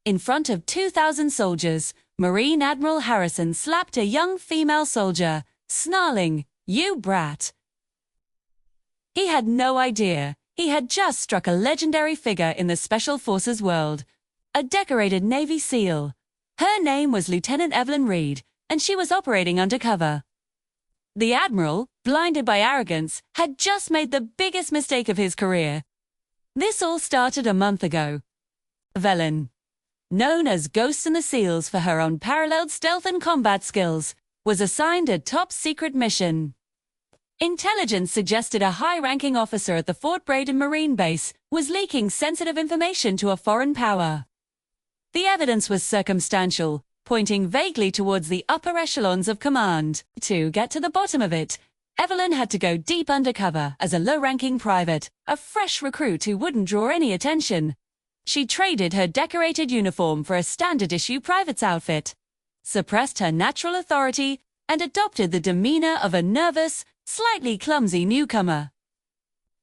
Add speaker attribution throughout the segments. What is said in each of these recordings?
Speaker 1: In front of 2,000 soldiers, Marine Admiral Harrison slapped a young female soldier, snarling, "You brat." He had no idea he had just struck a legendary figure in the Special Forces world, a decorated Navy SEAL. Her name was Lieutenant Evelyn Reed, and she was operating undercover. The Admiral, blinded by arrogance, had just made the biggest mistake of his career. This all started a month ago. Evelyn, known as Ghost in the SEALs for her unparalleled stealth and combat skills, was assigned a top-secret mission. Intelligence suggested a high-ranking officer at the Fort Braden Marine Base was leaking sensitive information to a foreign power. The evidence was circumstantial, pointing vaguely towards the upper echelons of command. To get to the bottom of it, Evelyn had to go deep undercover as a low-ranking private, a fresh recruit who wouldn't draw any attention. She traded her decorated uniform for a standard-issue private's outfit, suppressed her natural authority, and adopted the demeanor of a nervous, slightly clumsy newcomer.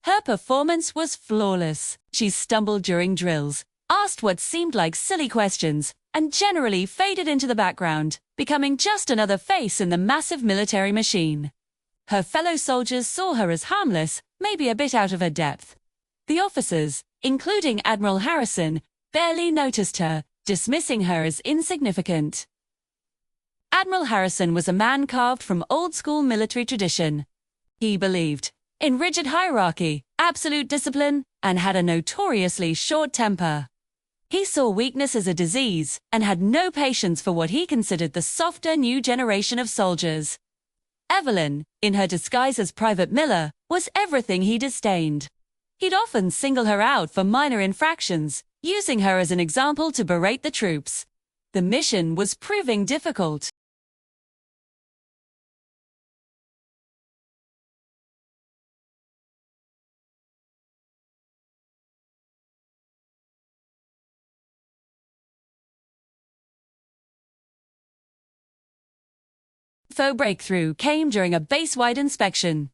Speaker 1: Her performance was flawless. She stumbled during drills, asked what seemed like silly questions, and generally faded into the background, becoming just another face in the massive military machine. Her fellow soldiers saw her as harmless, maybe a bit out of her depth. The officers, including Admiral Harrison, barely noticed her, dismissing her as insignificant. Admiral Harrison was a man carved from old-school military tradition. He believed in rigid hierarchy, absolute discipline, and had a notoriously short temper. He saw weakness as a disease and had no patience for what he considered the softer new generation of soldiers. Evelyn, in her disguise as Private Miller, was everything he disdained. He'd often single her out for minor infractions, using her as an example to berate the troops. The mission was proving difficult. Faux breakthrough came during a base-wide inspection.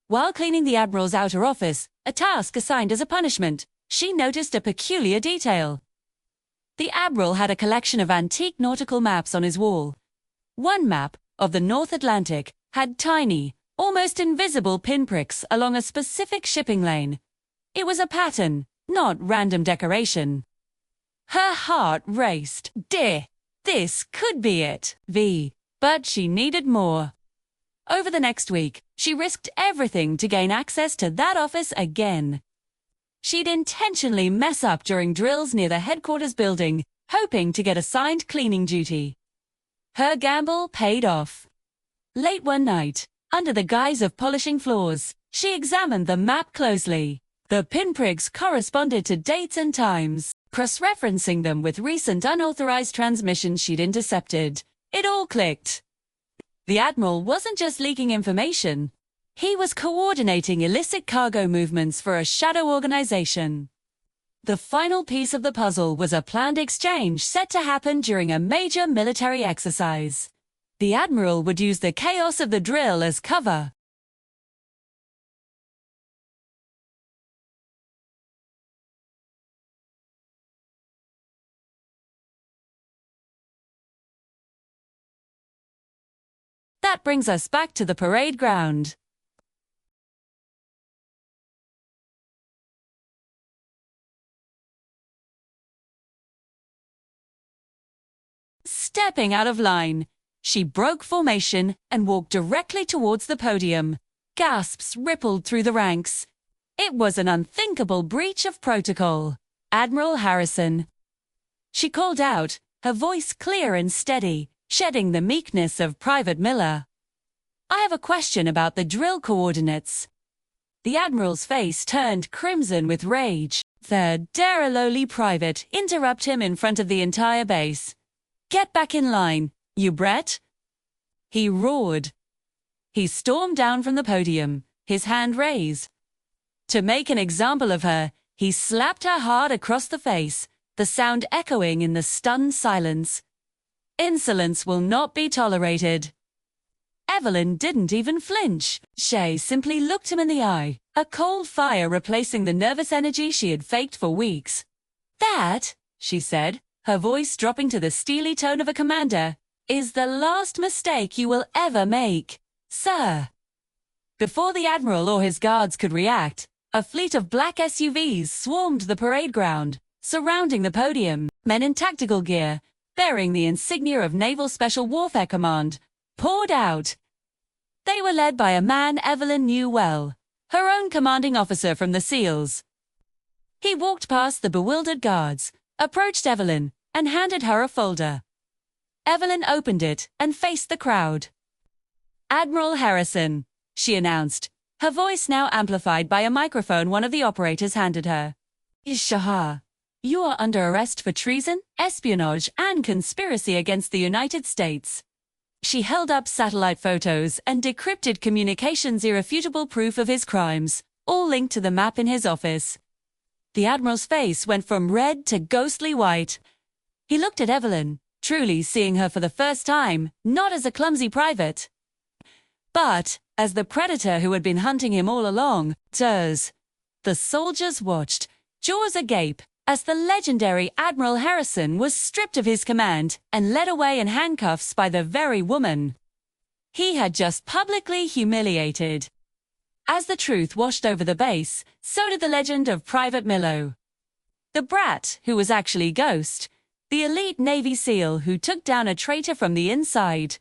Speaker 1: While cleaning the Admiral's outer office, a task assigned as a punishment, she noticed a peculiar detail. The Admiral had a collection of antique nautical maps on his wall. One map, of the North Atlantic, had tiny, almost invisible pinpricks along a specific shipping lane. It was a pattern, not random decoration. Her heart raced. Dear, this could be it. But she needed more. Over the next week, she risked everything to gain access to that office again. She'd intentionally mess up during drills near the headquarters building, hoping to get assigned cleaning duty. Her gamble paid off. Late one night, under the guise of polishing floors, she examined the map closely. The pinpricks corresponded to dates and times. Cross-referencing them with recent unauthorized transmissions she'd intercepted, it all clicked. The Admiral wasn't just leaking information. He was coordinating illicit cargo movements for a shadow organization. The final piece of the puzzle was a planned exchange set to happen during a major military exercise. The Admiral would use the chaos of the drill as cover. That brings us back to the parade ground. Stepping out of line, she broke formation and walked directly towards the podium. Gasps rippled through the ranks. It was an unthinkable breach of protocol. Admiral Harrison. She called out, her voice clear and steady, shedding the meekness of Private Miller. "I have a question about the drill coordinates." The Admiral's face turned crimson with rage. Dare a lowly private interrupt him in front of the entire base. "Get back in line, you brat!" he roared. He stormed down from the podium, his hand raised. To make an example of her, he slapped her hard across the face, the sound echoing in the stunned silence. Insolence will not be tolerated. Evelyn didn't even flinch. She simply looked him in the eye, a cold fire replacing the nervous energy she had faked for weeks. "That," she said, her voice dropping to the steely tone of a commander, "is the last mistake you will ever make, sir." Before the Admiral or his guards could react, a fleet of black SUVs swarmed the parade ground, surrounding the podium. Men in tactical gear, bearing the insignia of Naval Special Warfare Command, poured out. They were led by a man Evelyn knew well, her own commanding officer from the SEALs. He walked past the bewildered guards, approached Evelyn, and handed her a folder. Evelyn opened it and faced the crowd. "Admiral Harrison," she announced, her voice now amplified by a microphone one of the operators handed her. "Shah, you are under arrest for treason, espionage, and conspiracy against the United States." She held up satellite photos and decrypted communications, irrefutable proof of his crimes, all linked to the map in his office. The Admiral's face went from red to ghostly white. He looked at Evelyn, truly seeing her for the first time, not as a clumsy private, but as the predator who had been hunting him all along. The soldiers watched, jaws agape, as the legendary Admiral Harrison was stripped of his command and led away in handcuffs by the very woman he had just publicly humiliated. As the truth washed over the base, so did the legend of Private Milo, the brat who was actually Ghost, the elite Navy SEAL who took down a traitor from the inside.